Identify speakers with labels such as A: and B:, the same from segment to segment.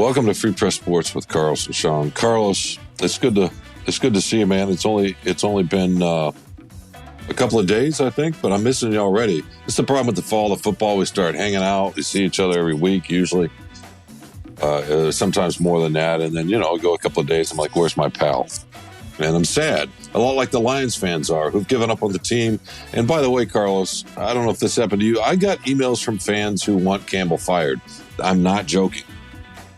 A: Welcome to Free Press Sports with Carlos and Shawn. Carlos, it's good to see you, man. It's only been a couple of days, I think, but I'm missing you already. It's the problem with the fall of football. We start hanging out. We see each other every week, usually. Sometimes more than that. And then, go a couple of days. I'm like, where's my pal? And I'm sad. A lot like the Lions fans are, who've given up on the team. And by the way, Carlos, I don't know if this happened to you. I got emails from fans who want Campbell fired. I'm not joking.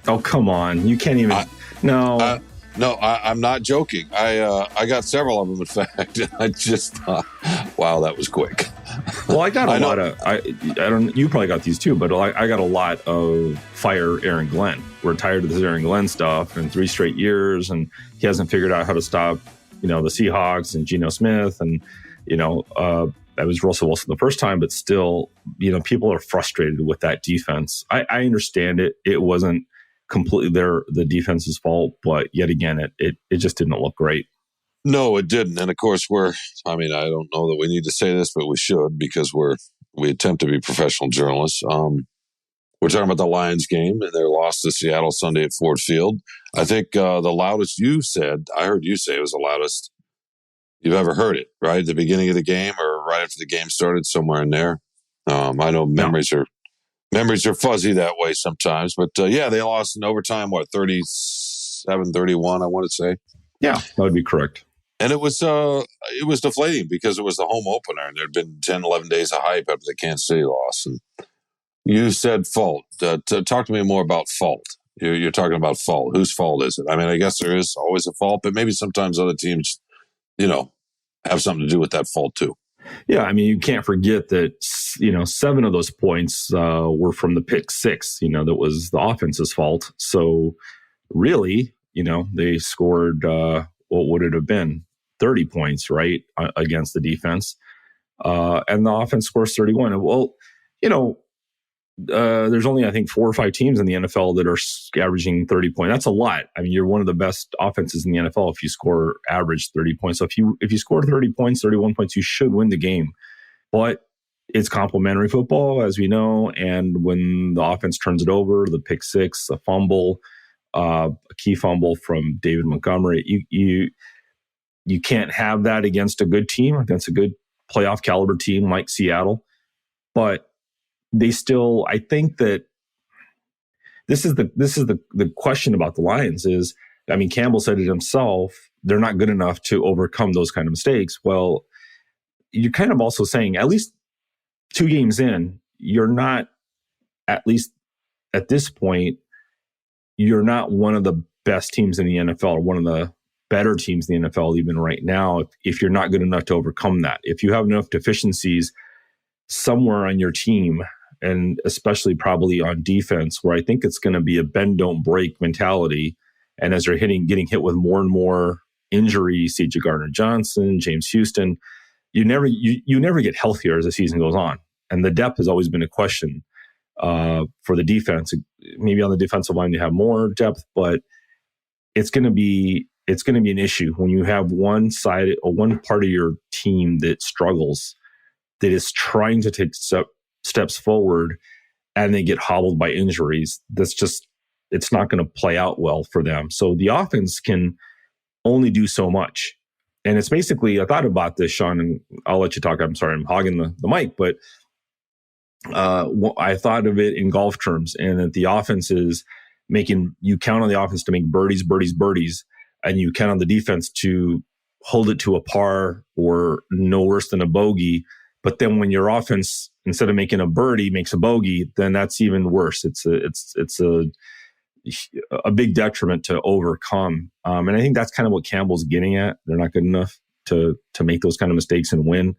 B: Oh, come on. You can't even... No, I'm not joking. I got several of them, in fact. I just thought, wow, that was quick. Well, I got a lot of... I don't. You probably got these too, but I got a lot of fire Aaron Glenn. We're tired of this Aaron Glenn stuff and 3 straight years, and he hasn't figured out how to stop, the Seahawks and Geno Smith, and that was Russell Wilson the first time, but still, people are frustrated with that defense. I understand it. It wasn't completely the defense's fault, but yet again, it just didn't look great.
A: No, it didn't. And of course, I don't know that we need to say this, but we should, because we attempt to be professional journalists. We're talking about the Lions game and their loss to Seattle Sunday at Ford Field. I think the loudest I heard you say it was the loudest you've ever heard it, right? At the beginning of the game or right after the game started, somewhere in there. I know memories are fuzzy that way sometimes, but they lost in overtime, 37-31, I want to say.
B: Yeah, that would be correct.
A: And it was deflating because it was the home opener, and there had been 10, 11 days of hype after the Kansas City loss. And you said fault. Talk to me more about fault. You're talking about fault. Whose fault is it? I mean, I guess there is always a fault, but maybe sometimes other teams, have something to do with that fault too.
B: Yeah, I mean, you can't forget that, 7 of those points were from the pick 6, that was the offense's fault. So really, they scored, what would it have been? 30 points, right, against the defense. And the offense scores 31. Well, there's only, I think, 4 or 5 teams in the NFL that are averaging 30 points. That's a lot. I mean, you're one of the best offenses in the NFL if you score average 30 points. So if you score 30 points, 31 points, you should win the game. But it's complementary football, as we know. And when the offense turns it over, the pick 6, a fumble, a key fumble from David Montgomery, you can't have that against a good team, against a good playoff caliber team like Seattle. But they still, I think that this is the question about the Lions is, I mean, Campbell said it himself, they're not good enough to overcome those kind of mistakes. Well, you're kind of also saying, at least 2 games in, you're not, at least at this point, you're not one of the best teams in the NFL or one of the better teams in the NFL even right now if you're not good enough to overcome that. If you have enough deficiencies somewhere on your team, and especially probably on defense, where I think it's going to be a bend, don't break mentality. And as they're getting hit with more and more injuries, C.J. Gardner-Johnson, James Houston, you never get healthier as the season goes on. And the depth has always been a question for the defense. Maybe on the defensive line they have more depth, but it's going to be an issue when you have one side or one part of your team that struggles, that is trying to take steps forward, and they get hobbled by injuries. It's not going to play out well for them. So the offense can only do so much. And it's basically, I thought about this, Shawn, and I'll let you talk. I'm sorry, I'm hogging the mic, but I thought of it in golf terms, and that the offense is you count on the offense to make birdies, and you count on the defense to hold it to a par or no worse than a bogey. But then when your offense, instead of making a birdie, makes a bogey, then that's even worse. It's a big detriment to overcome. And I think that's kind of what Campbell's getting at. They're not good enough to make those kind of mistakes and win.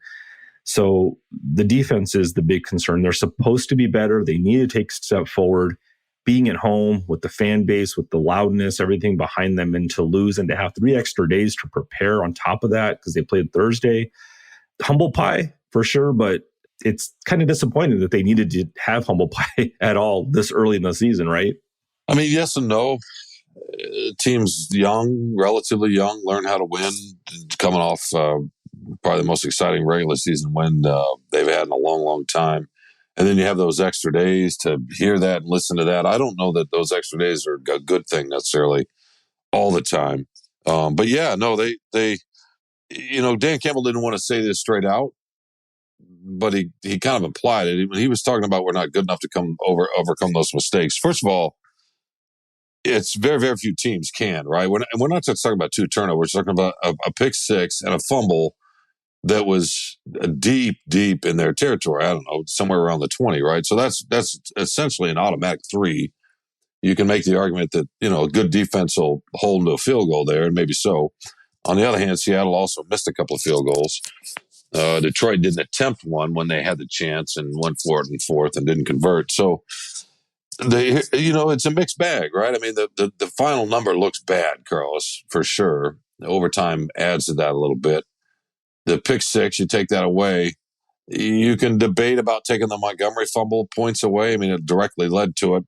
B: So the defense is the big concern. They're supposed to be better. They need to take a step forward. Being at home with the fan base, with the loudness, everything behind them, and to lose and to have 3 extra days to prepare on top of that because they played Thursday. Humble pie for sure, but it's kind of disappointing that they needed to have humble pie at all this early in the season, right?
A: I mean, yes and no. Teams young, relatively young, learn how to win, coming off probably the most exciting regular season win they've had in a long, long time. And then you have those extra days to hear that and listen to that. I don't know that those extra days are a good thing necessarily all the time. But yeah, no, they, Dan Campbell didn't want to say this straight out, but he kind of implied it. He was talking about we're not good enough to overcome those mistakes. First of all, it's very, very few teams can, right? We're not just talking about 2 turnovers. We're talking about a pick six and a fumble that was deep, deep in their territory. I don't know, somewhere around the 20, right? So that's essentially an automatic 3. You can make the argument that, a good defense will hold them to a field goal there, and maybe so. On the other hand, Seattle also missed a couple of field goals. Detroit didn't attempt one when they had the chance and went for it in fourth and didn't convert. So it's a mixed bag, right? I mean, the final number looks bad, Carlos, for sure. The overtime adds to that a little bit. The pick six, you take that away. You can debate about taking the Montgomery fumble points away. I mean, it directly led to it.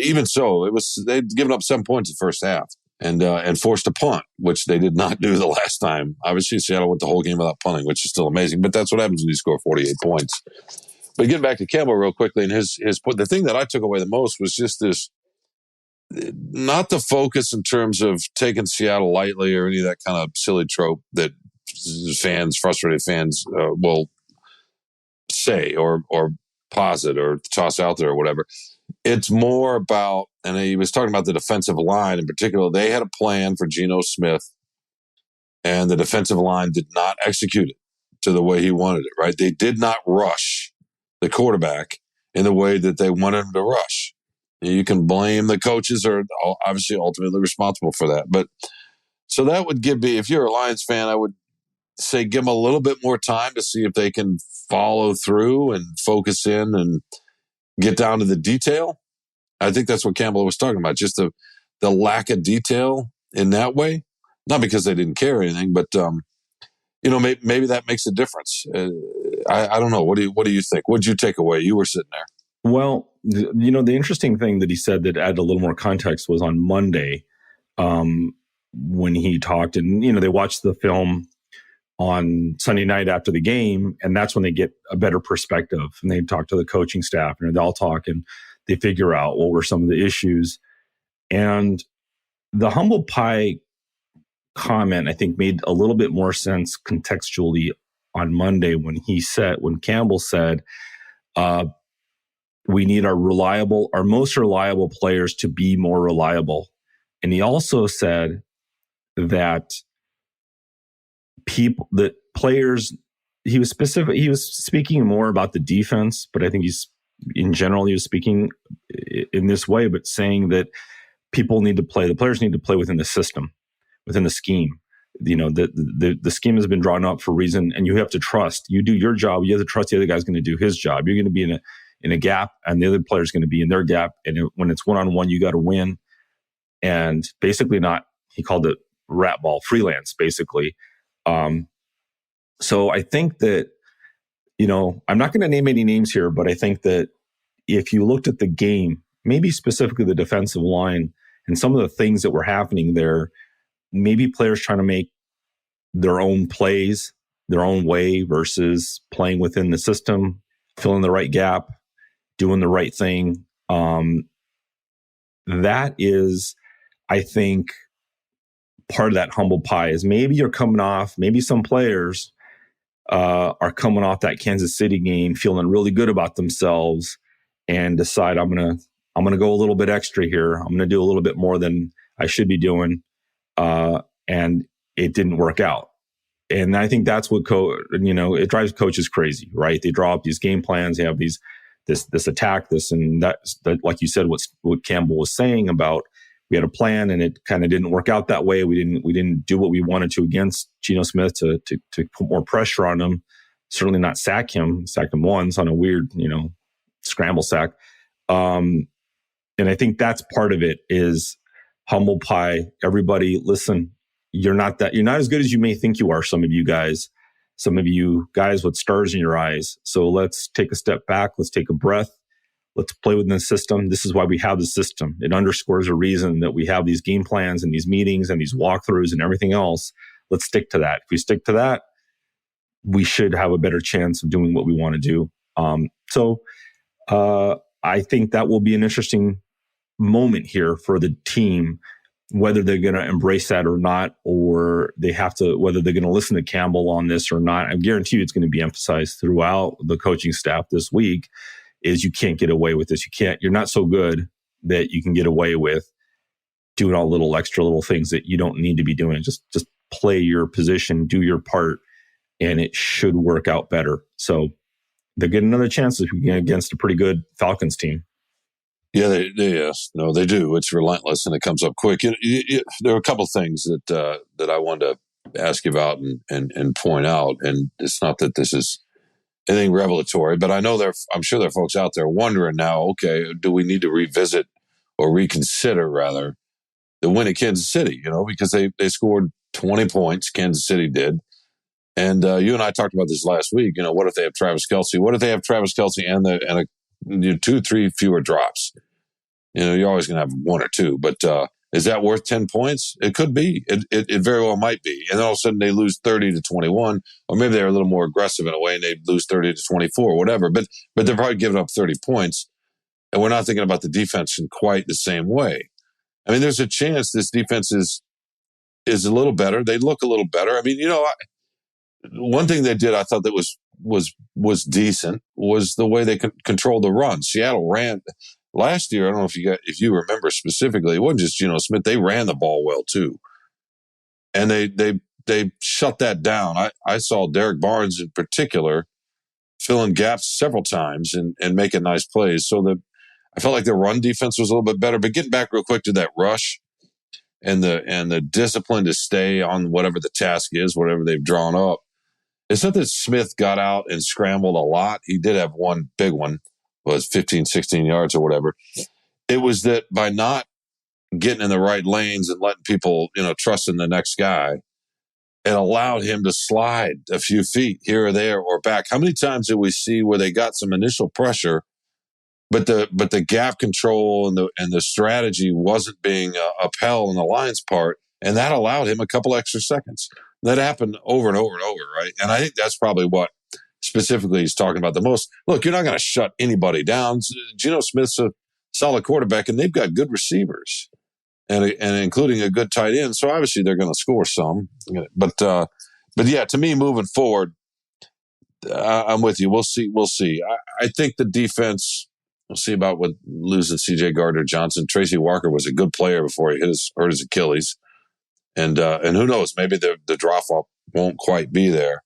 A: Even so, they'd given up 7 points in the first half and forced a punt, which they did not do the last time. Obviously, Seattle went the whole game without punting, which is still amazing. But that's what happens when you score 48 points. But getting back to Campbell real quickly, and his point, the thing that I took away the most was just this, not the focus in terms of taking Seattle lightly or any of that kind of silly trope that frustrated fans will say or posit or toss out there or whatever. It's more about, and he was talking about the defensive line in particular. They had a plan for Geno Smith, and the defensive line did not execute it to the way he wanted it, right? They did not rush the quarterback in the way that they wanted him to rush. You can blame the coaches, are obviously ultimately responsible for that. But so that would give me, if you're a Lions fan, I would say give them a little bit more time to see if they can follow through and focus in and get down to the detail. I think that's what Campbell was talking about, just the lack of detail in that way. Not because they didn't care or anything, but maybe that makes a difference. I don't know. What do you think? What did you take away? You were sitting there.
B: Well, the interesting thing that he said that added a little more context was on Monday when he talked, and they watched the film on Sunday night after the game, and that's when they get a better perspective, and they talk to the coaching staff, and they all talk, and they figure out what were some of the issues. And the humble pie comment, I think, made a little bit more sense contextually on Monday when Campbell said, we need our most reliable players to be more reliable. And he also said that he was speaking more about the defense, but I think in general, he was speaking in this way, but saying that the players need to play within the system, within the scheme. The scheme has been drawn up for a reason, and you have to trust. You do your job. You have to trust the other guy's going to do his job. You're going to be in a gap, and the other player's going to be in their gap. And when it's one-on-one, you got to win. And basically he called it rat ball, freelance, basically. So I think that, I'm not going to name any names here, but I think that if you looked at the game, maybe specifically the defensive line and some of the things that were happening there, maybe players trying to make their own plays their own way versus playing within the system, filling the right gap, doing the right thing. That is, I think, part of that humble pie is maybe some players are coming off that Kansas City game feeling really good about themselves and decide I'm gonna go a little bit extra here. I'm gonna do a little bit more than I should be doing, and it didn't work out. And I think that's what it drives coaches crazy, right? They draw up these game plans. They have this attack, this and that. Like you said, what Campbell was saying about we had a plan and it kind of didn't work out that way. We didn't do what we wanted to against Geno Smith to put more pressure on him. Certainly not sack him. Sack him once on a weird, scramble sack. And I think that's part of it is humble pie. Everybody, listen, you're not as good as you may think you are. Some of you guys with stars in your eyes. So let's take a step back. Let's take a breath. Let's play within the system. This is why we have the system. It underscores a reason that we have these game plans and these meetings and these walkthroughs and everything else. Let's stick to that. If we stick to that, we should have a better chance of doing what we want to do. So I think that will be an interesting moment here for the team, whether they're going to embrace that or not, or they have to, whether they're going to listen to Campbell on this or not. I guarantee you it's going to be emphasized throughout the coaching staff this week is you can't get away with this. You're not so good that you can get away with doing all little things that you don't need to be doing. Just play your position, do your part, and it should work out better. So they get another chance against a pretty good Falcons team.
A: Yeah, they do. It's relentless and it comes up quick. There are a couple of things that I wanted to ask you about and point out. And it's not that this is anything revelatory, but I know I'm sure there are folks out there wondering now, okay, do we need to revisit or reconsider rather the win at Kansas City, because they scored 20 points. Kansas City did. And you and I talked about this last week. What if they have Travis Kelce? What if they have Travis Kelce and 2-3 fewer drops? You're always going to have one or two, but is that worth 10 points? It could be. It very well might be. And then all of a sudden they lose 30-21, or maybe they're a little more aggressive in a way and they lose 30-24, whatever. But they're probably giving up 30 points, and we're not thinking about the defense in quite the same way. I mean, there's a chance this defense is a little better. They look a little better. I mean, one thing they did I thought that was decent was the way they controlled the run. Seattle ran last year. I don't know if you remember specifically. It wasn't just Geno Smith. They ran the ball well too, and they shut that down. I saw Derek Barnes in particular filling gaps several times and making nice plays. So I felt like the run defense was a little bit better. But getting back real quick to that rush and the discipline to stay on whatever the task is, whatever they've drawn up. It's not that Smith got out and scrambled a lot. He did have one big one, was 15, 16 yards or whatever. It was that by not getting in the right lanes and letting people, trusting the next guy, it allowed him to slide a few feet here or there or back. How many times did we see where they got some initial pressure, but the gap control and the strategy wasn't being upheld on the Lions' part, and that allowed him a couple extra seconds. That happened over and over and over, right? And I think that's probably what specifically he's talking about the most. Look, you're not going to shut anybody down. Geno Smith's a solid quarterback, and they've got good receivers, and including a good tight end. So obviously they're going to score some. But yeah, to me, moving forward, I'm with you. We'll see. I think the defense. We'll see about what losing C.J. Gardner-Johnson. Tracy Walker was a good player before he hurt his Achilles. And who knows, maybe the drop-off won't quite be there,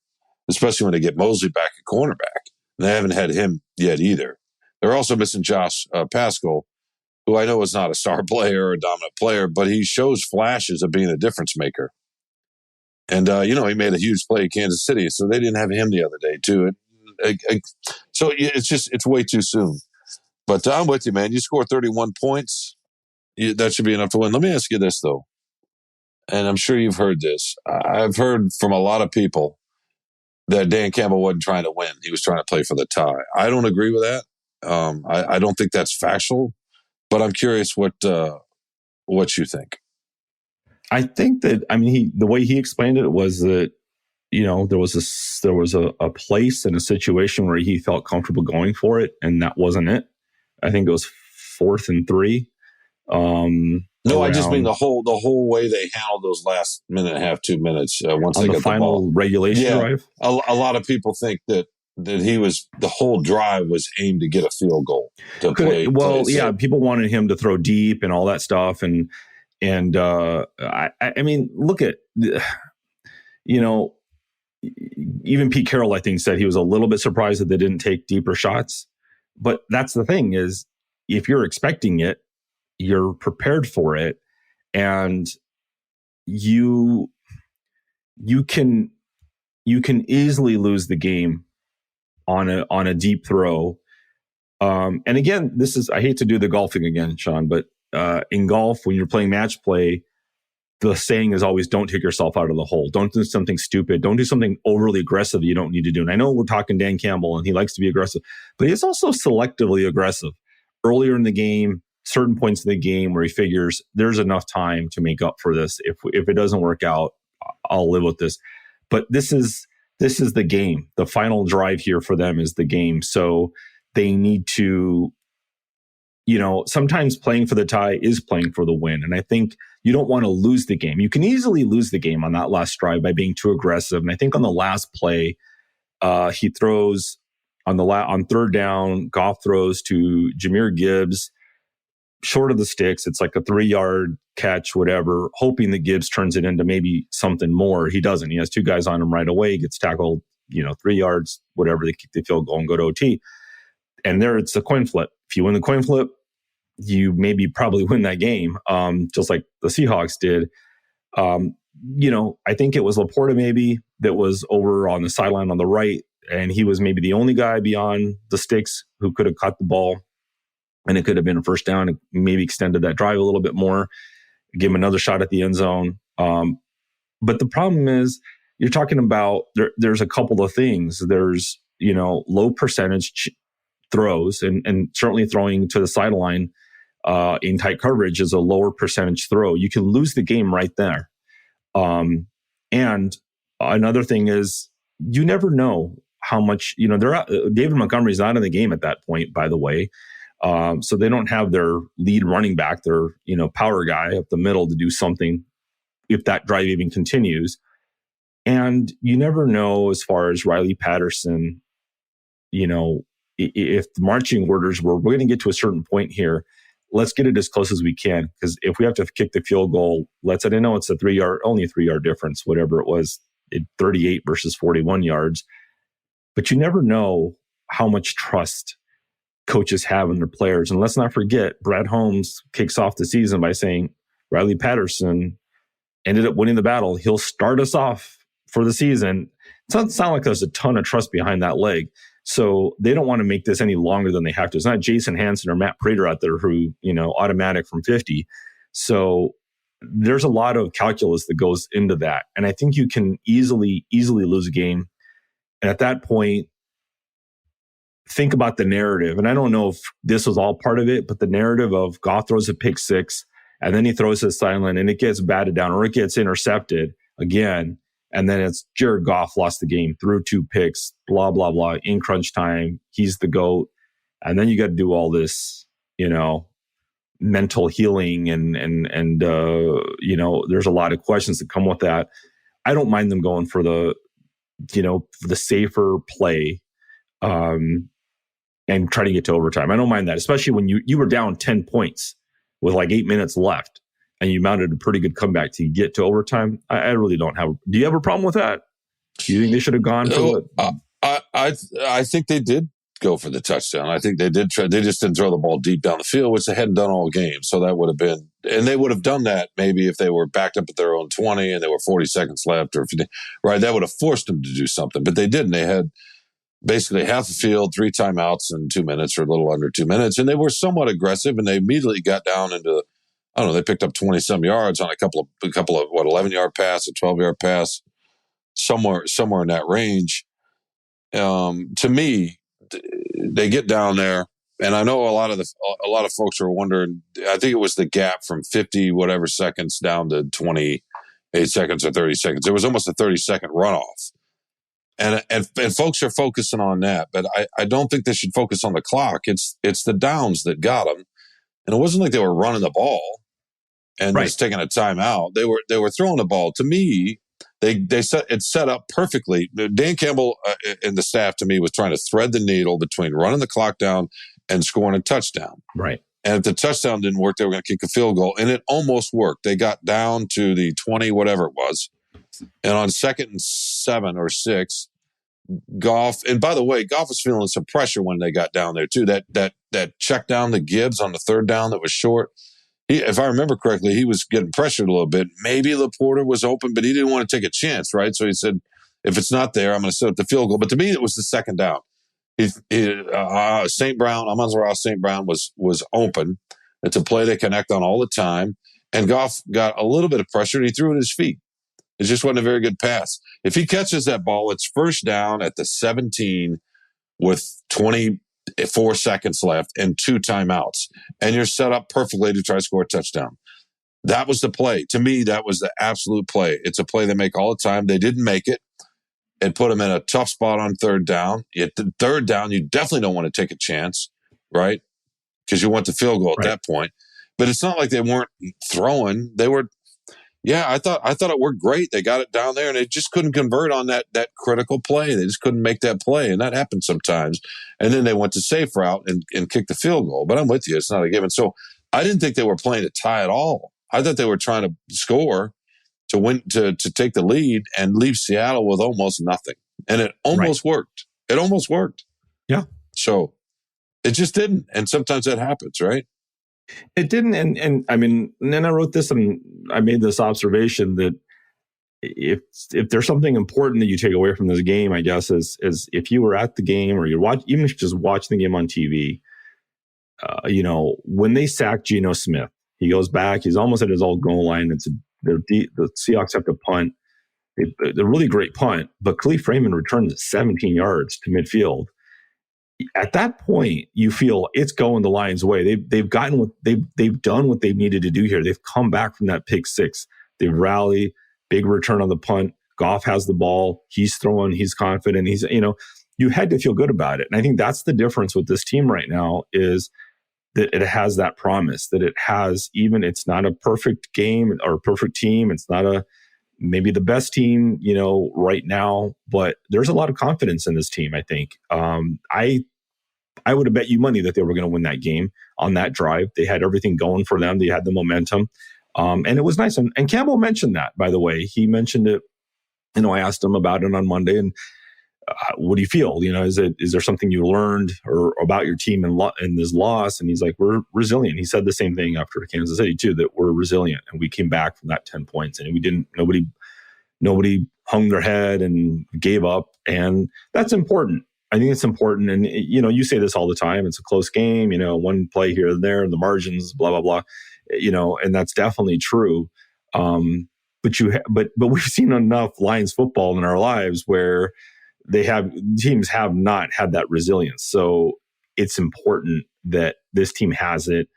A: especially when they get Mosley back at cornerback. And they haven't had him yet either. They're also missing Josh Pascal, who I know is not a star player or a dominant player, but he shows flashes of being a difference maker. And, he made a huge play at Kansas City, so they didn't have him the other day, too. So it's way too soon. But I'm with you, man. You score 31 points, that should be enough to win. Let me ask you this, though. And I'm sure you've heard this. I've heard from a lot of people that Dan Campbell wasn't trying to win. He was trying to play for the tie. I don't agree with that. I don't think that's factual, but I'm curious what you think.
B: I think that, the way he explained it was that, there was a place and a situation where he felt comfortable going for it, and that wasn't it. I think it was 4th and 3.
A: No, I just mean the whole way they handled those last minute and a half, 2 minutes once they got the
B: final regulation drive.
A: A lot of people think that the whole drive was aimed to get a field goal to play.
B: Well, yeah, people wanted him to throw deep and all that stuff, and I mean, look at even Pete Carroll, I think, said he was a little bit surprised that they didn't take deeper shots. But that's the thing is, if you're expecting it, you're prepared for it, and you can easily lose the game on a deep throw. And again, I hate to do the golfing again, Shawn, but in golf, when you're playing match play, the saying is always, don't take yourself out of the hole. Don't do something stupid. Don't do something overly aggressive that you don't need to do. And I know we're talking Dan Campbell and he likes to be aggressive, but he's also selectively aggressive earlier in the game, certain points of the game where he figures there's enough time to make up for this. If it doesn't work out, I'll live with this. But this is the game. The final drive here for them is the game. So they need to, sometimes playing for the tie is playing for the win. And I think you don't want to lose the game. You can easily lose the game on that last drive by being too aggressive. And I think on the last play, he throws on third down, Goff throws to Jahmyr Gibbs, short of the sticks. It's like a 3-yard catch, whatever, hoping that Gibbs turns it into maybe something more. He doesn't. He has 2 guys on him right away, gets tackled, 3 yards, whatever, they kick the field goal and go to OT. And there it's a coin flip. If you win the coin flip, you maybe probably win that game, just like the Seahawks did. I think it was Laporta maybe that was over on the sideline on the right, and he was maybe the only guy beyond the sticks who could have caught the ball, and it could have been a first down and maybe extended that drive a little bit more, give him another shot at the end zone. But the problem is you're talking about there's a couple of things. There's, low percentage throws, and certainly throwing to the sideline in tight coverage is a lower percentage throw. You can lose the game right there. And another thing is you never know how much, David Montgomery's not in the game at that point, by the way. So they don't have their lead running back, their, power guy up the middle to do something if that drive even continues. And you never know as far as Riley Patterson, if the marching orders were, we're going to get to a certain point here, let's get it as close as we can. Because if we have to kick the field goal, I know it's only a 3-yard difference, whatever it was, 38 versus 41 yards. But you never know how much trust coaches have in their players. And let's not forget, Brad Holmes kicks off the season by saying Riley Patterson ended up winning the battle. He'll start us off for the season. It doesn't sound like there's a ton of trust behind that leg. So they don't want to make this any longer than they have to. It's not Jason Hanson or Matt Prater out there who, automatic from 50. So there's a lot of calculus that goes into that. And I think you can easily lose a game. And at that point, think about the narrative. And I don't know if this was all part of it, but the narrative of Goff throws a pick 6 and then he throws it silent and it gets batted down or it gets intercepted again. And then it's Jared Goff lost the game, threw 2 picks, blah, blah, blah, in crunch time. He's the GOAT. And then you got to do all this, mental healing and there's a lot of questions that come with that. I don't mind them going for the safer play and try to get to overtime. I don't mind that, especially when you were down 10 points with like 8 minutes left. And you mounted a pretty good comeback to get to overtime. I really don't have. Do you have a problem with that? Do you think they should have gone for
A: I think they did go for the touchdown. I think they did try. They just didn't throw the ball deep down the field, which they hadn't done all game. So that would have been, and they would have done that maybe if they were backed up at their own 20 and there were 40 seconds left, or right, that would have forced them to do something. But they didn't. They had basically half the field, 3 timeouts in 2 minutes or a little under 2 minutes, and they were somewhat aggressive, and they immediately got down into. I don't know, they picked up 20-some yards on a couple of 11-yard pass, a 12-yard pass, somewhere in that range. To me, they get down there, and I know a lot of folks are wondering. I think it was the gap from 50 whatever seconds down to 28 seconds or 30 seconds. It was almost a 30-second runoff, and folks are focusing on that, but I don't think they should focus on the clock. It's the downs that got them. And it wasn't like they were running the ball and just taking a timeout. They were throwing the ball. To me, they set up perfectly. Dan Campbell and the staff, to me, was trying to thread the needle between running the clock down and scoring a touchdown.
B: Right.
A: And if the touchdown didn't work, they were going to kick a field goal. And it almost worked. They got down to the 20, whatever it was. And on 2nd and 7 or 6, Goff, and by the way, Goff was feeling some pressure when they got down there too. That check down to Gibbs on the 3rd down that was short. If I remember correctly, he was getting pressured a little bit. Maybe Laporta was open, but he didn't want to take a chance, right? So he said, if it's not there, I'm going to set up the field goal. But to me, it was the 2nd down. St. Brown, Amon-Ra St. Brown was open. It's a play they connect on all the time. And Goff got a little bit of pressure and he threw it at his feet. It just wasn't a very good pass. If he catches that ball, it's first down at the 17 with 24 seconds left and 2 timeouts. And you're set up perfectly to try to score a touchdown. That was the play. To me, that was the absolute play. It's a play they make all the time. They didn't make it. It put them in a tough spot on third down. At the third down, you definitely don't want to take a chance, right? Because you want the field goal at that point. But it's not like they weren't throwing. They were, I thought it worked great. They got it down there, and they just couldn't convert on that critical play. They just couldn't make that play, and that happens sometimes. And then they went to safe route and kicked the field goal. But I'm with you. It's not a given. So I didn't think they were playing to tie at all. I thought they were trying to score to win, to take the lead and leave Seattle with almost nothing. And it almost worked. It almost worked.
B: Yeah.
A: So it just didn't. And sometimes that happens, right?
B: It didn't. And I mean, and then I wrote this and I made this observation that if there's something important that you take away from this game, I guess, is if you were at the game or you're even if you're just watching the game on TV, when they sacked Geno Smith, he goes back, he's almost at his old goal line. The Seahawks have to punt. A really great punt, but Khalif Raymond returns 17 yards to midfield. At that point, you feel it's going the Lions' way. They've done what they needed to do here. They've come back from that pick six. They've rallied, big return on the punt. Goff has the ball. He's throwing. He's confident. You had to feel good about it. And I think that's the difference with this team right now is that it has that promise, that it has, even it's not a perfect game or a perfect team. It's not maybe the best team, right now, but there's a lot of confidence in this team, I think. I would have bet you money that they were going to win that game on that drive. They had everything going for them. They had the momentum. And it was nice. And Campbell mentioned that, by the way. He mentioned it. I asked him about it on Monday. And what do you feel? Is there something you learned or about your team in this loss? And he's like, we're resilient. He said the same thing after Kansas City too, that we're resilient and we came back from that 10 points and nobody hung their head and gave up. And that's important. I think it's important. And, you say this all the time. It's a close game, one play here and there, and the margins, blah, blah, blah, and that's definitely true. But we've seen enough Lions football in our lives where teams have not had that resilience. So it's important that this team has it,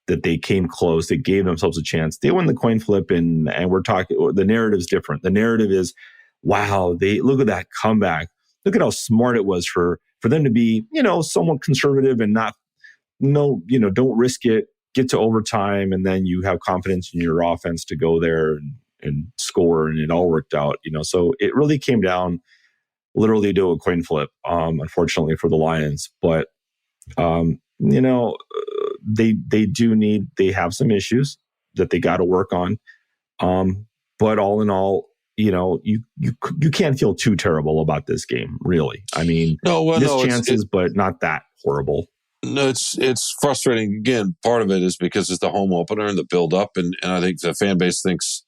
B: that they came close, they gave themselves a chance. They won the coin flip, and we're talking, the narrative's different. The narrative is, wow, they look at that comeback. Look at how smart it was for them to be, somewhat conservative and don't risk it, get to overtime, and then you have confidence in your offense to go there and score, and it all worked out, So it really came down literally to a coin flip, unfortunately for the Lions. But, they have some issues that they got to work on. But all in all, you can't feel too terrible about this game, really. I mean, chances, but not that horrible.
A: No, it's frustrating. Again, part of it is because it's the home opener and the build up, and I think the fan base thinks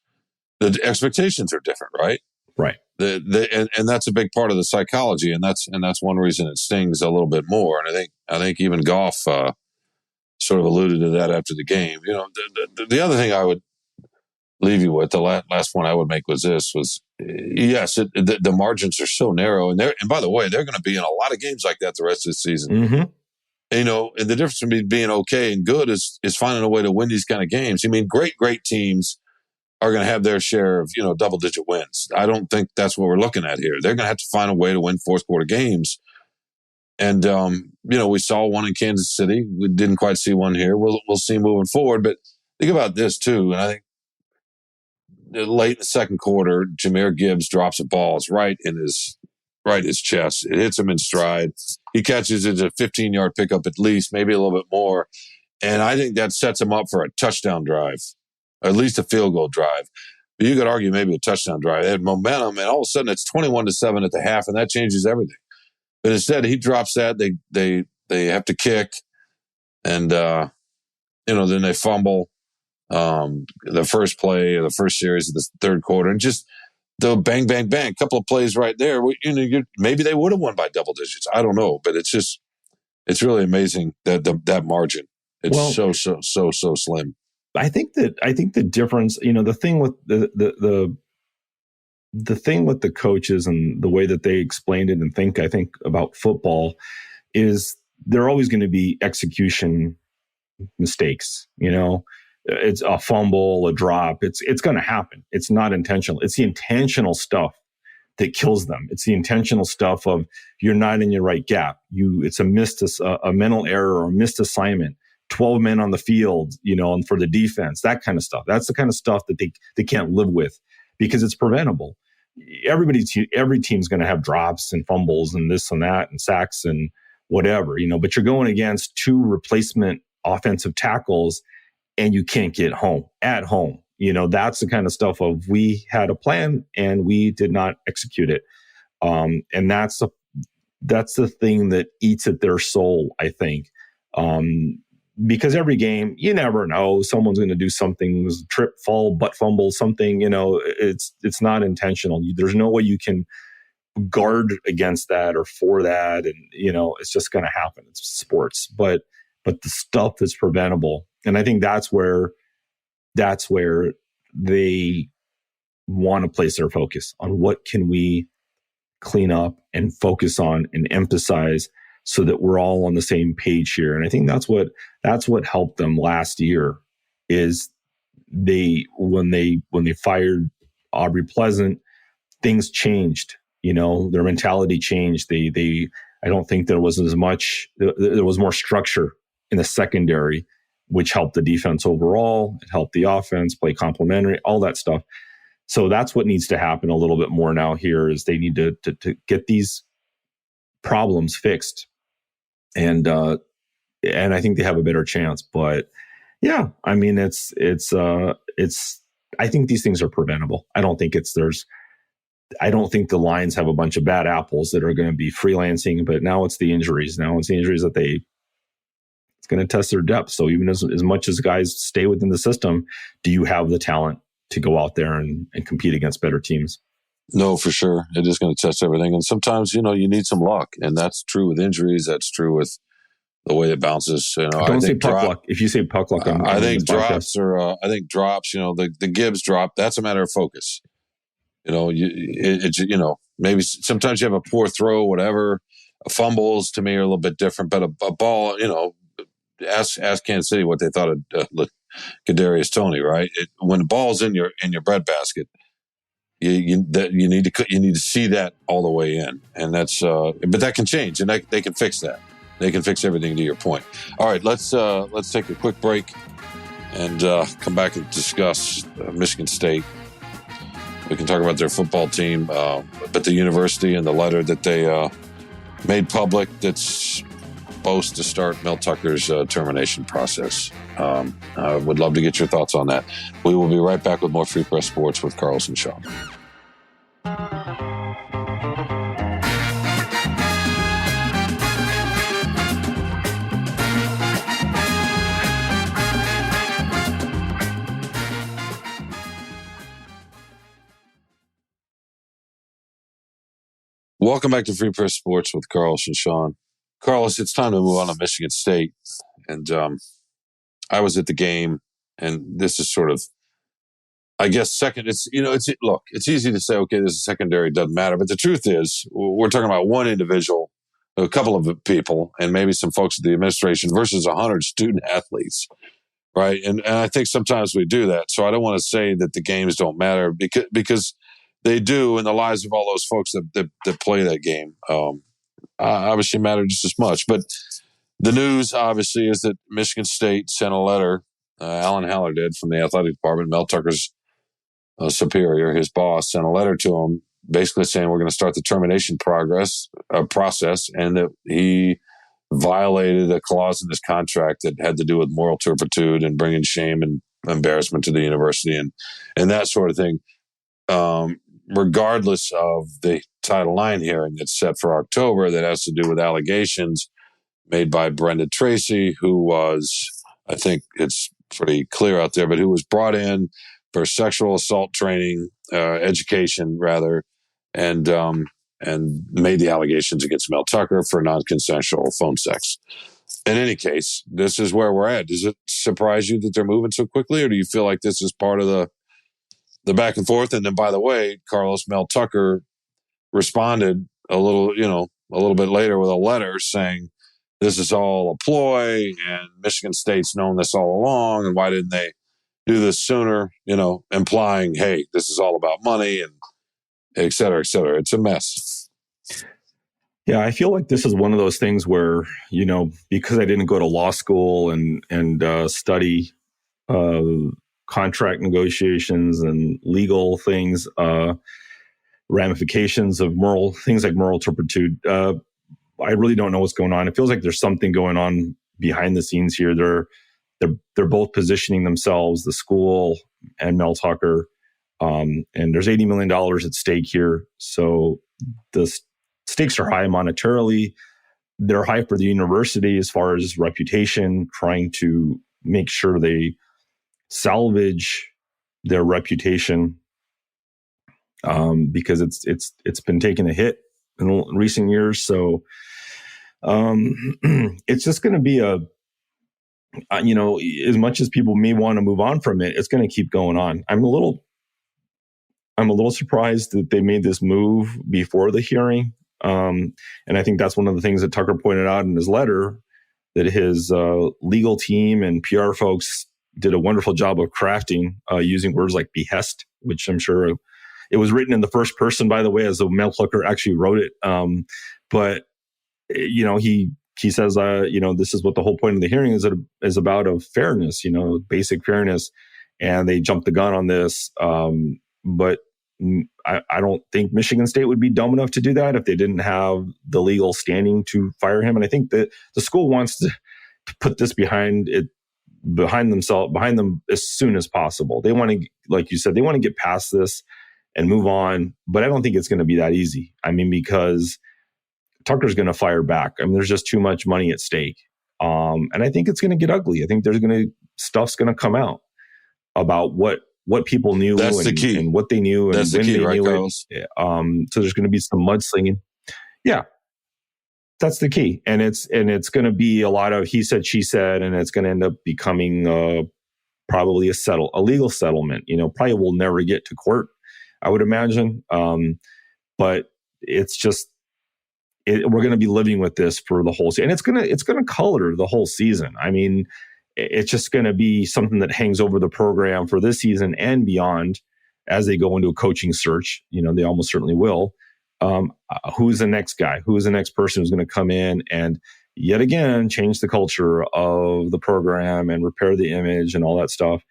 A: the expectations are different, right?
B: Right.
A: And that's a big part of the psychology, and that's one reason it stings a little bit more. And I think even Goff sort of alluded to that after the game. The other thing I would leave you with, the last point I would make was yes, the margins are so narrow, and by the way, they're going to be in a lot of games like that the rest of the season.
B: Mm-hmm.
A: And the difference between being okay and good is finding a way to win these kind of games. I mean, great teams are going to have their share of, double-digit wins. I don't think that's what we're looking at here. They're going to have to find a way to win fourth-quarter games. And, we saw one in Kansas City. We didn't quite see one here. We'll see moving forward. But think about this, too. And I think late in the second quarter, Jahmyr Gibbs drops a ball. It's right in his chest. It hits him in stride. He catches it, a 15-yard pickup at least, maybe a little bit more. And I think that sets him up for a touchdown drive, or at least a field goal drive. But you could argue maybe a touchdown drive. They had momentum, and all of a sudden it's 21-7 at the half, and that changes everything. But instead, he drops that. They have to kick, and then they fumble the first play of the first series of the third quarter, and just the bang, bang, bang, a couple of plays right there. Maybe they would have won by double digits. I don't know, but it's really amazing that margin. It's so slim.
B: I think the difference, the thing with the thing with the coaches and the way that they explained it and I think about football is there are always going to be execution mistakes. It's a fumble, a drop. It's going to happen. It's not intentional. It's the intentional stuff that kills them. It's the intentional stuff of you're not in your right gap. It's a mental error or a missed assignment. 12 men on the field, and for the defense, that kind of stuff. That's the kind of stuff that they can't live with because it's preventable. Every team's going to have drops and fumbles and this and that and sacks and whatever, but you're going against two replacement offensive tackles and you can't get home at home. That's the kind of stuff of we had a plan and we did not execute it. And that's the thing that eats at their soul, I think. Because every game, you never know, someone's going to do something, trip, fall, butt fumble, something, it's not intentional. There's no way you can guard against that or for that. And, it's just going to happen. It's sports, but the stuff that's preventable. And I think that's where they want to place their focus on what can we clean up and focus on and emphasize so that we're all on the same page here. And I think that's what helped them last year is when they fired Aubrey Pleasant, things changed, their mentality changed. I don't think there was there was more structure in the secondary, which helped the defense overall. It helped the offense play complementary, all that stuff. So that's what needs to happen a little bit more now here is they need to get these problems fixed. And I think they have a better chance, but yeah, I mean, it's I think these things are preventable. I don't think the Lions have a bunch of bad apples that are going to be freelancing, but now it's the injuries. That it's going to test their depth. So even as much as guys stay within the system, do you have the talent to go out there and compete against better teams?
A: No, for sure. It is going to test everything. And sometimes, you need some luck. And that's true with injuries. That's true with the way it bounces.
B: Don't say puck luck. If you say puck luck,
A: I think drops the Gibbs drop. That's a matter of focus. Maybe sometimes you have a poor throw, whatever. Fumbles to me are a little bit different, but a ball, ask Kansas City what they thought of Kadarius Toney, right? When the ball's in your breadbasket, you need to see that all the way in, and that's but that can change, and they can fix that. They can fix everything to your point. All right, let's take a quick break and come back and discuss Michigan State. We can talk about their football team, but the university and the letter that they made public that's supposed to start Mel Tucker's termination process. I would love to get your thoughts on that. We will be right back with more Free Press Sports with Carlos and Shawn. Welcome back to Free Press Sports with Carlos and Shawn. Carlos, it's time to move on to Michigan State. And I was at the game, and this is sort of, I guess, second. It's easy to say, okay, this is secondary, doesn't matter. But the truth is, we're talking about one individual, a couple of people, and maybe some folks at the administration versus 100 student athletes, right? And I think sometimes we do that. So I don't want to say that the games don't matter because they do in the lives of all those folks that play that game. Obviously matter just as much. But the news, obviously, is that Michigan State sent a letter, Alan Haller did, from the athletic department. Mel Tucker's superior, his boss, sent a letter to him basically saying we're going to start the termination process, and that he violated a clause in his contract that had to do with moral turpitude and bringing shame and embarrassment to the university and that sort of thing. Regardless of the Title IX hearing that's set for October that has to do with allegations made by Brenda Tracy, who was, I think it's pretty clear out there, but who was brought in for sexual assault training, education rather, and made the allegations against Mel Tucker for non-consensual phone sex. In any case, this is where we're at. Does it surprise you that they're moving so quickly, or do you feel like this is part of the back and forth? And then, by the way, Carlos, Mel Tucker responded a little bit later with a letter saying this is all a ploy and Michigan State's known this all along. And why didn't they do this sooner? Implying, hey, this is all about money. And et cetera, et cetera. It's a mess.
B: Yeah, I feel like this is one of those things where, because I didn't go to law school and study contract negotiations and legal things, ramifications of things like moral turpitude. I really don't know what's going on. It feels like there's something going on behind the scenes here. They're both positioning themselves, the school and Mel Tucker, and there's $80 million at stake here. So the stakes are high monetarily. They're high for the university as far as reputation, trying to make sure they salvage their reputation, because it's been taking a hit in recent years. So it's just going to be as much as people may want to move on from it, it's going to keep going on. I'm a little surprised that they made this move before the hearing. And I think that's one of the things that Tucker pointed out in his letter, that his legal team and PR folks did a wonderful job of crafting, using words like behest, which I'm sure it was written in the first person, by the way, as though Mel Tucker actually wrote it. But he says, this is what the whole point of the hearing is about, of fairness, basic fairness. And they jumped the gun on this. But I don't think Michigan State would be dumb enough to do that if they didn't have the legal standing to fire him. And I think that the school wants to put this behind them as soon as possible. They want to, like you said, they want to get past this and move on. But I don't think it's going to be that easy. I mean, because Tucker's going to fire back. I mean, there's just too much money at stake. And I think it's going to get ugly. I think stuff's going to come out about what people knew.
A: That's the key.
B: And what they knew and
A: that's
B: when
A: the key,
B: they
A: right,
B: knew
A: Carlos?
B: it. So there's going to be some mudslinging. Yeah, that's the key. And it's going to be a lot of he said, she said, and it's going to end up becoming probably a legal settlement. Probably will never get to court, I would imagine. But it's just, we're going to be living with this for the whole season. And it's going to color the whole season. I mean, it's just going to be something that hangs over the program for this season and beyond as they go into a coaching search. They almost certainly will. Who's the next guy? Who is the next person who's going to come in and yet again change the culture of the program and repair the image and all that stuff?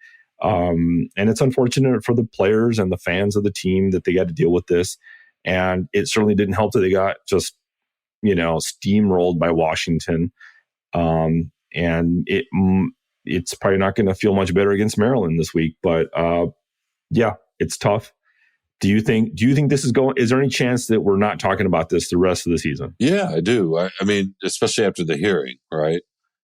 B: And it's unfortunate for the players and the fans of the team that they got to deal with this. And it certainly didn't help that they got just steamrolled by Washington. And it's probably not going to feel much better against Maryland this week. But yeah, it's tough. Do you think this is going? Is there any chance that we're not talking about this the rest of the season?
A: Yeah, I do. I mean, especially after the hearing, right?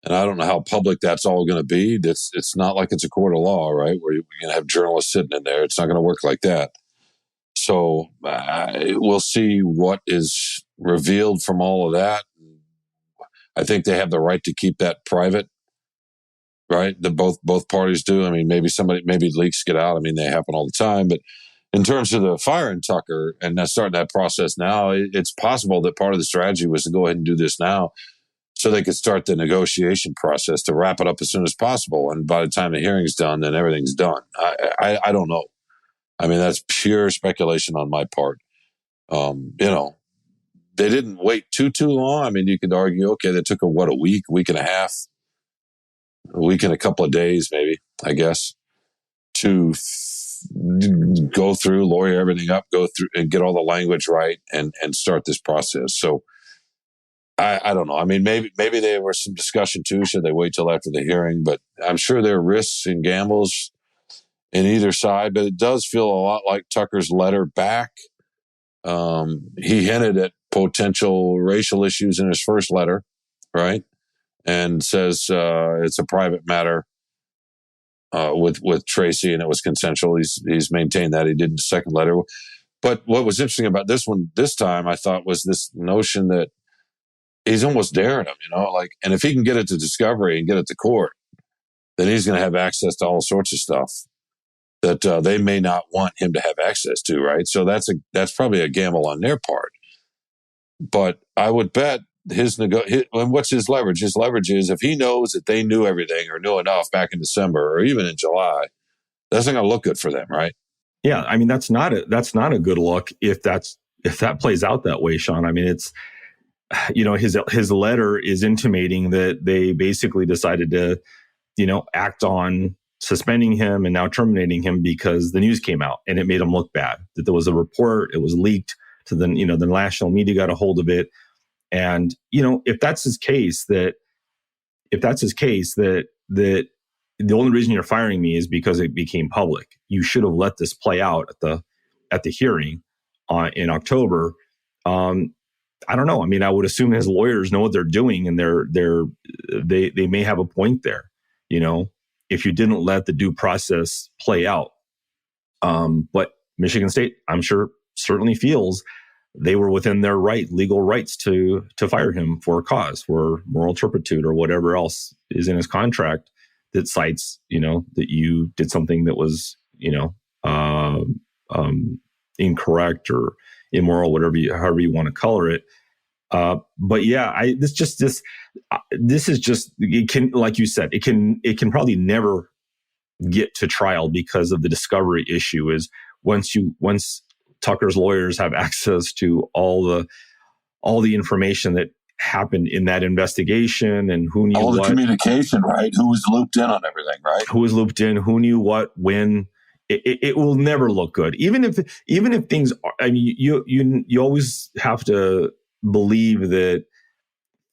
A: And I don't know how public that's all going to be. It's not like it's a court of law, right? Where you're going to have journalists sitting in there. It's not going to work like that. So we'll see what is revealed from all of that. I think they have the right to keep that private, right? That both parties do. I mean, maybe leaks get out. I mean, they happen all the time. But in terms of the firing Tucker and starting that process now, it's possible that part of the strategy was to go ahead and do this now so they could start the negotiation process to wrap it up as soon as possible. And by the time the hearing's done, then everything's done. I don't know. I mean, that's pure speculation on my part. They didn't wait too long. I mean, you could argue, okay, they took a week and a half, a week and a couple of days, maybe, I guess, to go through, lawyer everything up, go through and get all the language right and start this process. So I don't know. I mean, maybe there was some discussion too. Should they wait till after the hearing? But I'm sure there are risks and gambles in either side, but it does feel a lot like Tucker's letter back. He hinted at potential racial issues in his first letter, right? And says it's a private matter with Tracy, and it was consensual. He's maintained that. He did in the second letter. But what was interesting about this one this time, I thought, was this notion that he's almost daring him, and if he can get it to discovery and get it to court, then he's going to have access to all sorts of stuff that they may not want him to have access to, right? So that's probably a gamble on their part. But I would bet and what's his leverage? His leverage is if he knows that they knew everything or knew enough back in December or even in July, that's not going to look good for them, right?
B: Yeah, I mean that's not a good look if that plays out that way, Shawn. I mean, it's, his letter is intimating that they basically decided to, act on suspending him and now terminating him because the news came out and it made him look bad. That there was a report, it was leaked to the national media got a hold of it, and if that's his case, that the only reason you're firing me is because it became public. You should have let this play out at the hearing in October. I don't know. I mean, I would assume his lawyers know what they're doing, and they may have a point there. If you didn't let the due process play out, but Michigan State, I'm sure, certainly feels they were within their legal rights to fire him for a cause, for moral turpitude or whatever else is in his contract that cites, that you did something that was, incorrect or immoral, however you want to color it. But yeah, this is just, it can, like you said, it can probably never get to trial because of the discovery issue. Is once Tucker's lawyers have access to all the information that happened in that investigation and who knew
C: all the
B: what,
C: communication, right? Who was looped in on everything, right?
B: Who was looped in, who knew what, when. It will never look good. Even if things are, I mean, you always have to believe that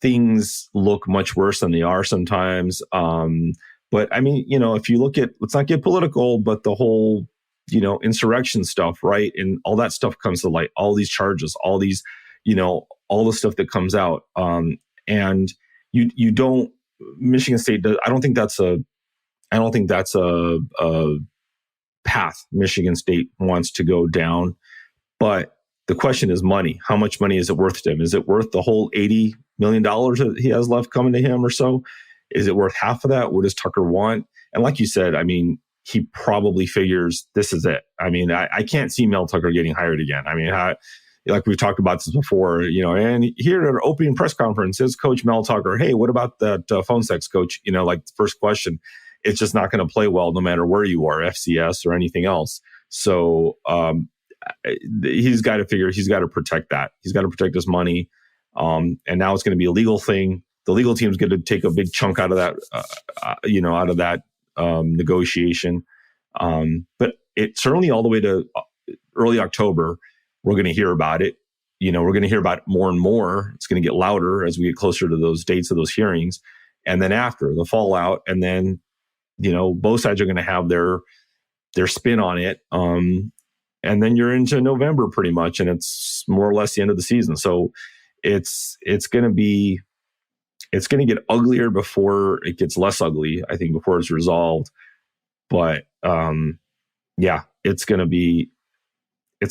B: things look much worse than they are sometimes. But I mean, if you look at, let's not get political, but the whole, insurrection stuff, right? And all that stuff comes to light, all these charges, all these, all the stuff that comes out. And you don't, Michigan State does, I don't think that's a path Michigan State wants to go down. But the question is money. How much money is it worth to him? Is it worth the whole $80 million that he has left coming to him or so? Is it worth half of that? What does Tucker want? And like you said, I mean, he probably figures this is it. I mean, I can't see Mel Tucker getting hired again. I mean, like we've talked about this before, and here at our opening press conference is Coach Mel Tucker. Hey, what about that phone sex coach? Like the first question. It's just not going to play well no matter where you are, FCS or anything else. So he's got to protect that. He's got to protect his money. And now it's going to be a legal thing. The legal team's going to take a big chunk out of that, negotiation. But it certainly all the way to early October, we're going to hear about it. We're going to hear about it more and more. It's going to get louder as we get closer to those dates of those hearings. And then after the fallout, and then, both sides are going to have their spin on it. And then you're into November pretty much, and it's more or less the end of the season. So it's going to get uglier before it gets less ugly, I think, before it's resolved. But yeah, it's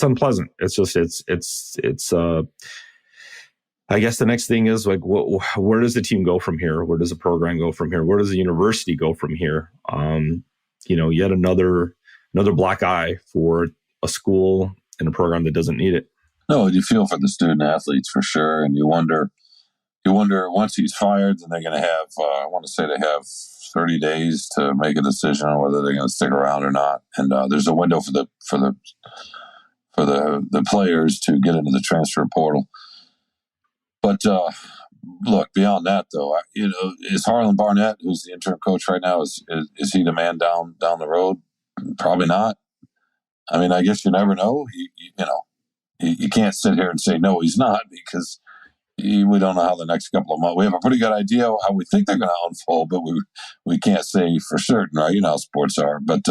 B: unpleasant. It's just, I guess the next thing is like, where does the team go from here? Where does the program go from here? Where does the university go from here? Yet another black eye for a school and a program that doesn't need it.
C: No, you feel for the student athletes for sure, and you wonder once he's fired, then they're going to have. I want to say they have 30 days to make a decision on whether they're going to stick around or not. And there's a window for the players to get into the transfer portal. But look, beyond that, though, is Harlan Barnett, who's the interim coach right now, is he the man down the road? Probably not. I mean, I guess you never know. You can't sit here and say no, he's not, because we don't know how the next couple of months. We have a pretty good idea how we think they're going to unfold, but we can't say for certain, right? You know how sports are. But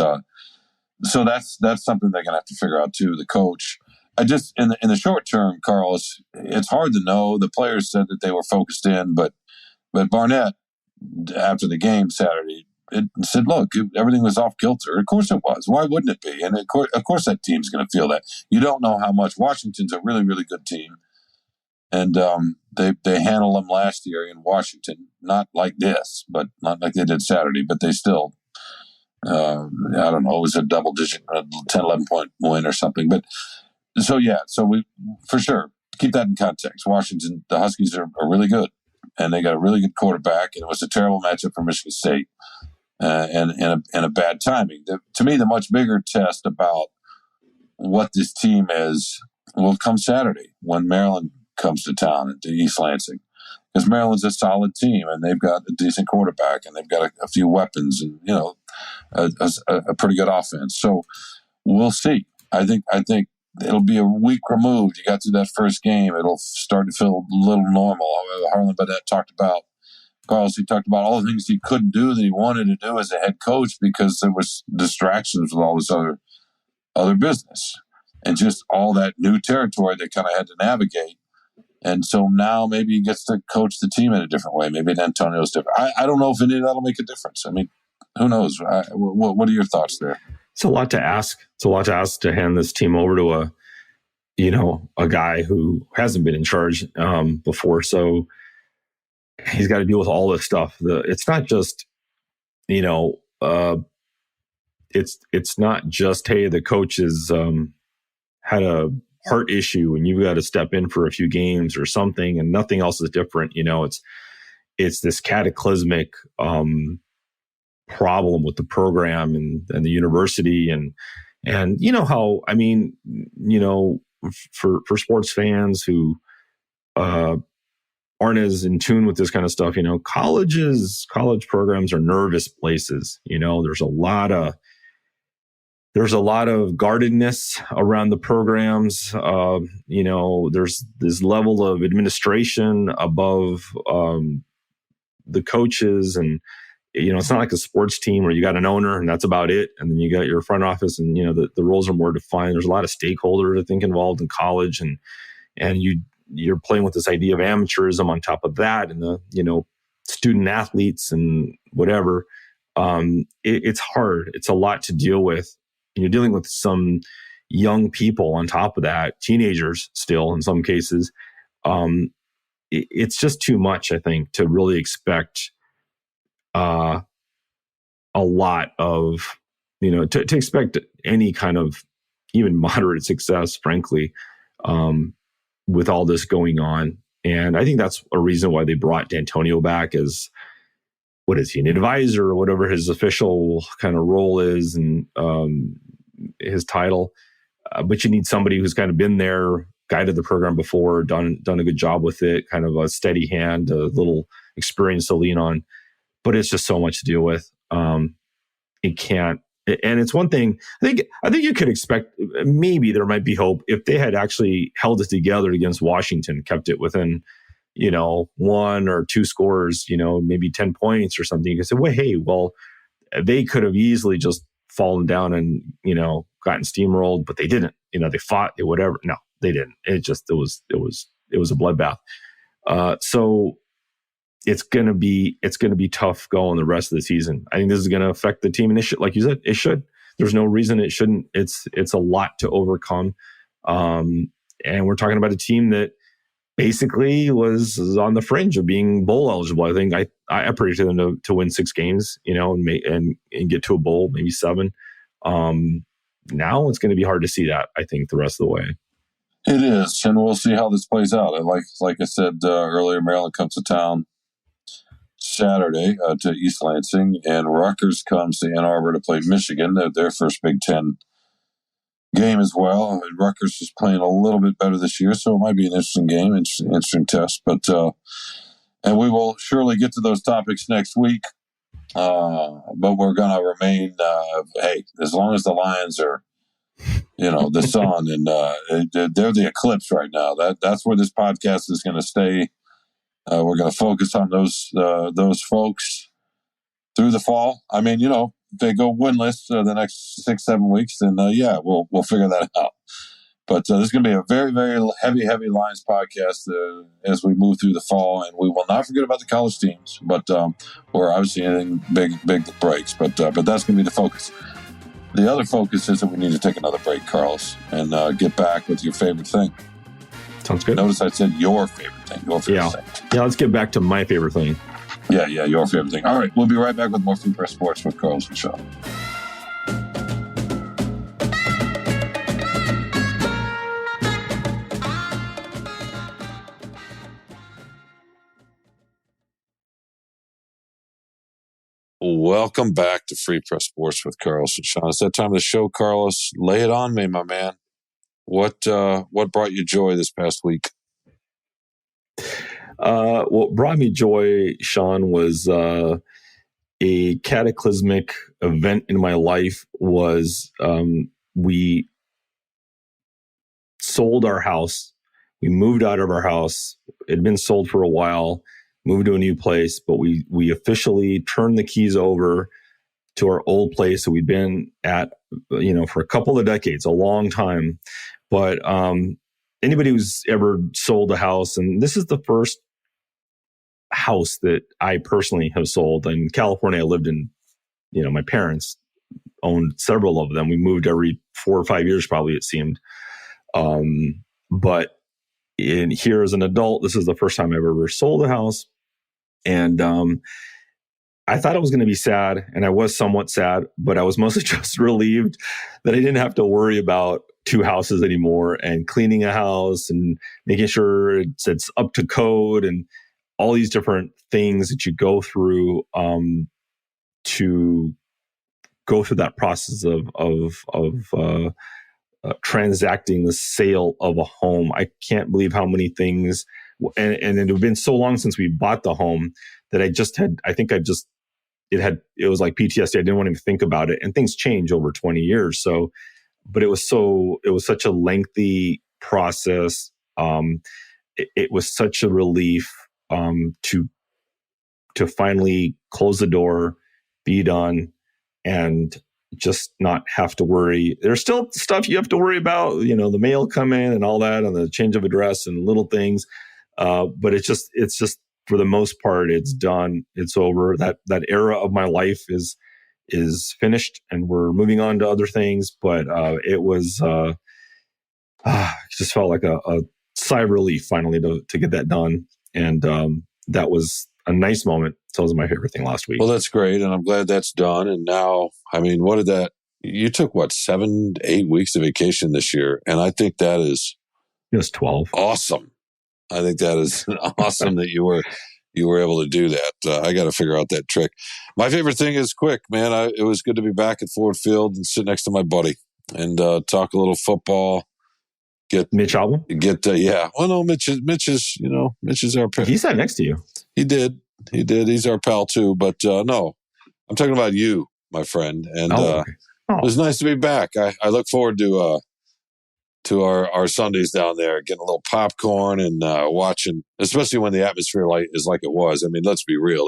C: so that's something they're going to have to figure out too. The coach. I just in the short term, Carlos, it's hard to know. The players said that they were focused in, but Barnett, after the game Saturday, it said, "Look, everything was off kilter." Of course it was. Why wouldn't it be? And of course that team's going to feel that. You don't know how much. Washington's a really, really good team, and they handled them last year in Washington, not like this, but not like they did Saturday. But they still, I don't know, it was a double-digit, 10, 11-point win or something. But so we for sure keep that in context. Washington, the Huskies are really good, and they got a really good quarterback, and it was a terrible matchup for Michigan State, and a bad timing. To me, the much bigger test about what this team is will come Saturday when Maryland comes to town to East Lansing. Because Maryland's a solid team, and they've got a decent quarterback, and they've got a few weapons, and a pretty good offense. So we'll see. I think it'll be a week removed. You got through that first game; it'll start to feel a little normal. Harlan Burnett talked about, Carlos. He talked about all the things he couldn't do that he wanted to do as a head coach because there was distractions with all this other business and just all that new territory they kind of had to navigate. And so now maybe he gets to coach the team in a different way. Maybe Antonio's different. I don't know if any of that will make a difference. I mean, who knows? What are your thoughts there?
B: It's a lot to ask. It's a lot to ask to hand this team over to a guy who hasn't been in charge before. So he's got to deal with all this stuff. It's not just, it's not just, hey, the coach has had a heart issue and you've got to step in for a few games or something, and nothing else is different. It's this cataclysmic problem with the program and the university and how, I mean, for sports fans who aren't as in tune with this kind of stuff, college programs are nervous places. There's a lot of guardedness around the programs. There's this level of administration above the coaches. And, it's not like a sports team where you got an owner and that's about it. And then you got your front office and, the roles are more defined. There's a lot of stakeholders, I think, involved in college. And you're playing with this idea of amateurism on top of that and the, student athletes and whatever. It's hard. It's a lot to deal with. And you're dealing with some young people on top of that, teenagers still in some cases. It's just too much, I think, to really expect a lot of, to expect any kind of even moderate success, frankly, with all this going on. And I think that's a reason why they brought D'Antonio back as, what is he, an advisor or whatever his official kind of role is and his title. But you need somebody who's kind of been there, guided the program before, done a good job with it, kind of a steady hand, a little experience to lean on. But it's just so much to deal with. It can't. And it's one thing, I think you could expect, maybe there might be hope if they had actually held it together against Washington, kept it within, one or two scores, maybe 10 points or something. You could say, well, hey, they could have easily just fallen down and, gotten steamrolled, but they didn't. They fought, whatever. No, they didn't. It was a bloodbath. So it's going to be tough going the rest of the season. I think this is going to affect the team, and it should, like you said, it should. There's no reason it shouldn't. It's a lot to overcome, and we're talking about a team that basically was on the fringe of being bowl eligible. I think I predicted them to win 6 games, and get to a bowl, maybe 7. Now it's going to be hard to see that, I think, the rest of the way.
C: It is, and we'll see how this plays out. Like I said earlier, Maryland comes to town Saturday to East Lansing, and Rutgers comes to Ann Arbor to play Michigan, their first Big Ten game as well. Rutgers is playing a little bit better this year, so it might be an interesting game, interesting test. But and we will surely get to those topics next week. But we're going to remain, hey, as long as the Lions are, the sun, and they're the eclipse right now. That's where this podcast is going to stay. We're going to focus on those folks through the fall. I mean, if they go winless the next 6-7 weeks, then we'll figure that out. But this is going to be a very, very heavy Lions podcast as we move through the fall, and we will not forget about the college teams. But or obviously anything big breaks. But that's going to be the focus. The other focus is that we need to take another break, Carlos, and get back with your favorite thing.
B: Sounds good.
C: Notice I said your favorite thing. Your favorite thing.
B: Yeah, let's get back to my favorite thing.
C: Yeah, your favorite thing. All right, we'll be right back with more Free Press Sports with Carlos and Shawn. Welcome back to Free Press Sports with Carlos and Shawn. It's that time of the show, Carlos. Lay it on me, my man.
A: what brought you joy this past week?
B: What brought me joy, Shawn, was a cataclysmic event in my life. Was we sold our house. We moved out of our house. It had been sold for a while, moved to a new place, but we officially turned the keys over to our old place that we'd been at, for a couple of decades, a long time. But anybody who's ever sold a house, and this is the first house that I personally have sold. In California, I lived in, my parents owned several of them. We moved every 4 or 5 years, probably, it seemed. But here as an adult, this is the first time I've ever sold a house. And I thought I was going to be sad, and I was somewhat sad, but I was mostly just relieved that I didn't have to worry about 2 houses anymore and cleaning a house and making sure it's up to code and all these different things that you go through to go through that process of transacting the sale of a home. I can't believe how many things, and it had been so long since we bought the home that it was like PTSD. I didn't want to think about it, and things change over 20 years. So, but it was such a lengthy process. It was such a relief to finally close the door, be done, and just not have to worry. There's still stuff you have to worry about, the mail come in and all that, and the change of address and little things. But it's just for the most part, it's done. It's over. That era of my life is finished, and we're moving on to other things. But it was just felt like a sigh of relief finally to get that done, and that was a nice moment. So it was my favorite thing last week.
A: Well, that's great, and I'm glad that's done. And now, you took 7 to 8 weeks of vacation this year, and I think that is
B: just 12.
A: Awesome. I think that is awesome that you were able to do that. I got to figure out that trick. My favorite thing is quick, man. It was good to be back at Ford Field and sit next to my buddy and talk a little football. Get
B: Mitch Album?
A: Yeah. Well, no, Mitch is our pal.
B: He sat next to you.
A: He did. He's our pal too. But no, I'm talking about you, my friend. And
B: okay.
A: It was nice to be back. I look forward to our Sundays down there, getting a little popcorn and watching, especially when the atmosphere is like it was. I mean, let's be real.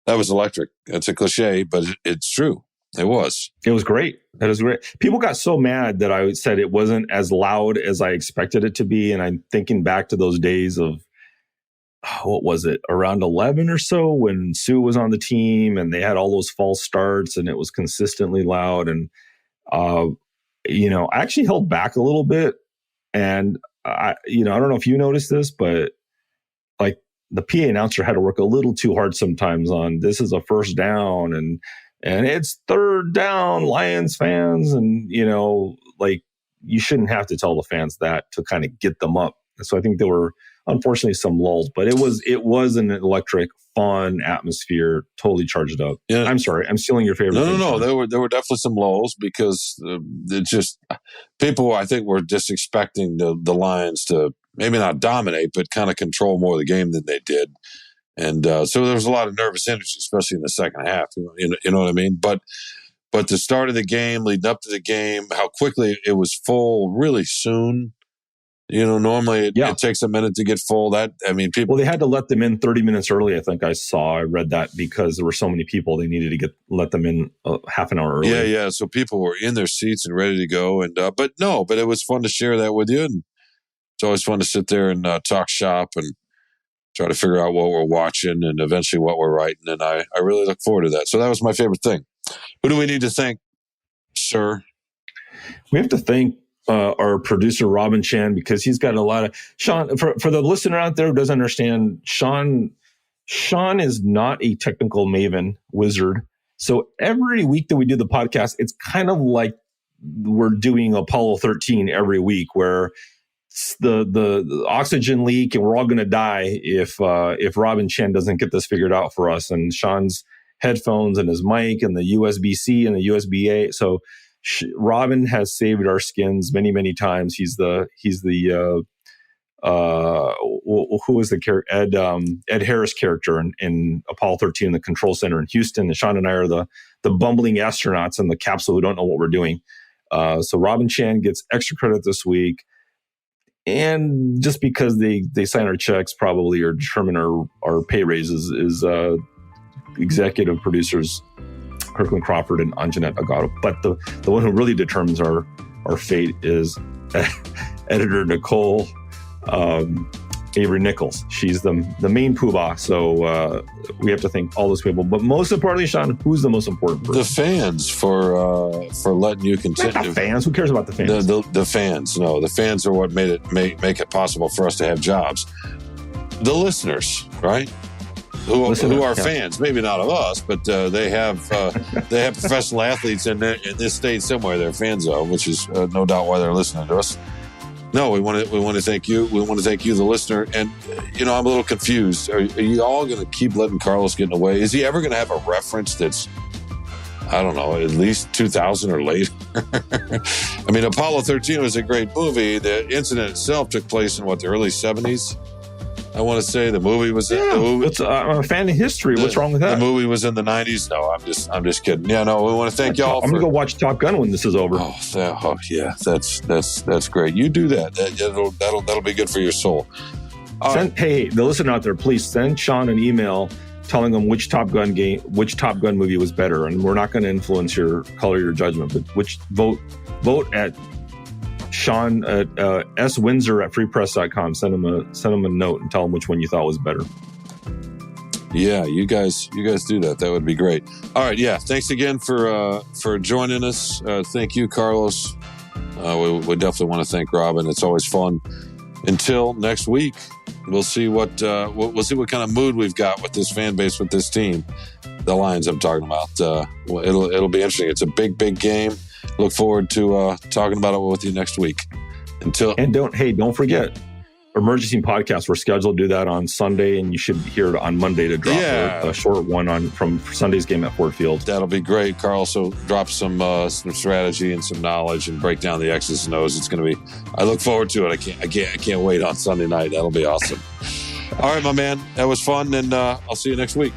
A: That was electric. It's a cliche, but it's true. It was.
B: It was great. That was great. People got so mad that I said it wasn't as loud as I expected it to be. And I'm thinking back to those days of, what was it, around 11 or so when Sue was on the team and they had all those false starts and it was consistently loud. And, I actually held back a little bit. And I don't know if you noticed this, but like the PA announcer had to work a little too hard sometimes on this is a first down and it's third down, Lions fans. And, you shouldn't have to tell the fans that to kind of get them up. And so I think there were unfortunately some lulls, but it was an electric, fun atmosphere, totally charged up. Yeah. I'm sorry, I'm stealing your favorite.
A: No. There were definitely some lulls because it's just people, I think, were just expecting the Lions to maybe not dominate, but kind of control more of the game than they did. And so there was a lot of nervous energy, especially in the second half. You know what I mean? But the start of the game, leading up to the game, how quickly it was full really soon. Normally it takes a minute to get full. People.
B: Well, they had to let them in 30 minutes early. I read that because there were so many people, they needed to let them in half an hour early.
A: Yeah. So people were in their seats and ready to go. And but it was fun to share that with you. And it's always fun to sit there and talk shop and try to figure out what we're watching and eventually what we're writing. And I really look forward to that. So that was my favorite thing. Who do we need to thank, sir?
B: We have to thank our producer, Robin Chan, because he's got a lot of... Shawn, for the listener out there who doesn't understand, Shawn is not a technical maven wizard. So every week that we do the podcast, it's kind of like we're doing Apollo 13 every week, where the oxygen leak and we're all going to die if Robin Chan doesn't get this figured out for us. And Shawn's headphones and his mic and the USB-C and the USB-A. So Robin has saved our skins many, many times. He's the who is the character? Ed Harris character in Apollo 13 in the control center in Houston. And Shawn and I are the bumbling astronauts in the capsule who don't know what we're doing. So Robin Chan gets extra credit this week. And just because they sign our checks probably or determine our pay raises is executive producers Kirkland Crawford and Anjanette Agato. But the one who really determines our fate is editor Nicole Avery Nichols. She's the main poobah. So we have to thank all those people. But most importantly, Shawn, who's the most important person?
A: The fans for letting you continue.
B: Not the fans. Who cares about the fans?
A: The fans. No, the fans are what made it make it possible for us to have jobs. The listeners, right? Who are fans? Maybe not of us, but they have professional athletes in this state somewhere. They're fans of, which is no doubt why they're listening to us. No, we want to thank you. We want to thank you, the listener. And I'm a little confused. Are you all going to keep letting Carlos get in the way? Is he ever going to have a reference that's, I don't know, at least 2000 or later? I mean, Apollo 13 was a great movie. The incident itself took place in the early 70s. I want to say the movie was
B: I'm a fan of history. What's wrong with that?
A: The movie was in the 90s. No, I'm just kidding. Yeah, no, we want to thank y'all.
B: I'm gonna go watch Top Gun when this is over.
A: Oh yeah, that's great. You do that. That'll be good for your soul.
B: Hey, the listener out there, please send Shawn an email telling him which Top Gun movie was better, and we're not going to influence your judgment, but vote at Shawn at swindsor@freepress.com. Send him a note and tell him which one you thought was better.
A: Yeah, you guys do that. That would be great. All right, yeah. Thanks again for joining us. Thank you, Carlos. We definitely want to thank Robin. It's always fun. Until next week, we'll see what kind of mood we've got with this fan base, with this team, the Lions I'm talking about. It'll be interesting. It's a big game. Look forward to talking about it with you next week. Don't forget, Emergency Podcast. We're scheduled to do that on Sunday, and you should hear it on Monday to drop a short one from Sunday's game at Ford Field. That'll be great. Carl also drop some strategy and some knowledge and break down the X's and O's. It's going to be. I look forward to it. I can't wait on Sunday night. That'll be awesome. All right, my man. That was fun, and I'll see you next week.